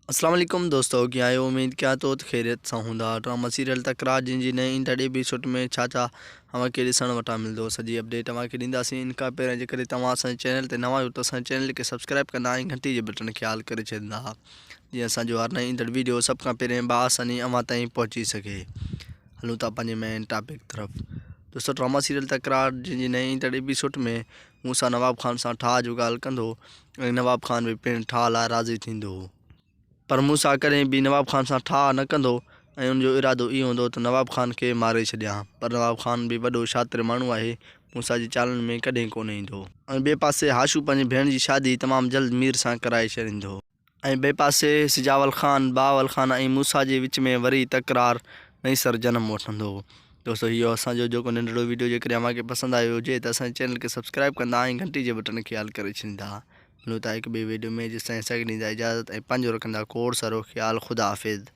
अस्सलाम वालेकुम दोस्तों, कीअं आहियो? उमेद कयां थो त ख़ैरियत सां हूंदा। ड्रामा सीरियल तकरार जिन जी नई ईंदड़ एपिसोड में छा तव्हांखे ॾिसण वटां मिलंदो, सॼी अपडेट तव्हांखे ॾींदासीं। इन खां पहिरियों जेकॾहिं तव्हां असांजे चैनल ते नवां आहियो त असांजे चैनल खे सब्सक्राइब कंदा ऐं घंटी जे बटन खे ऑल करे छॾींदा, जीअं असांजो हर नई ईंदड़ वीडियो सभ खां पहिरियों बाआसानी अव्हां ताईं पहुची सघे। हलूं था पंहिंजे मेन टॉपिक तरफ़। दोस्तों, ड्रामा सीरियल तकरार जिन जी नई ईंदड़ एपिसोड में मूसा नवाब खान सां ठाह जो ॻाल्हि कंदो ऐं नवाब खान बि पिणु ठाह लाइ राज़ी थींदो, पर मूसा कॾहिं बि नवाब खान सां ठाह न कंदो ऐं उनजो इरादो इहो हूंदो त नवाब खान खे मारे छॾियां। पर नवाब खान बि वॾो शातिर माण्हू आहे, मूसा जी चालनि में कॾहिं कोन ईंदो। ऐं ॿिए पासे हाशू पंहिंजी भेण जी शादी तमामु जल्द मीर सां कराए छॾींदो। ऐं ॿिए पासे सिजावल खान, बहावल खान ऐं मूसा जे विच में वरी तकरार नई सर जनम वठंदो। दोस्तों, इहो असांजो जेको नंढिड़ो वीडियो जेकॾहिं अव्हांखे पसंदि आयो हुजे त असांजे चैनल खे सब्सक्राइब कंदा ऐं घंटी जे बटन खे ऑल करे छॾींदा। मिलूं था हिकु ॿिए वीडियो में, जेसिताईं असांखे ॾींदा इजाज़त ऐं पंहिंजो रखंदा खोड़ सारो ख़्यालु। ख़ुदा हाफ़िज़।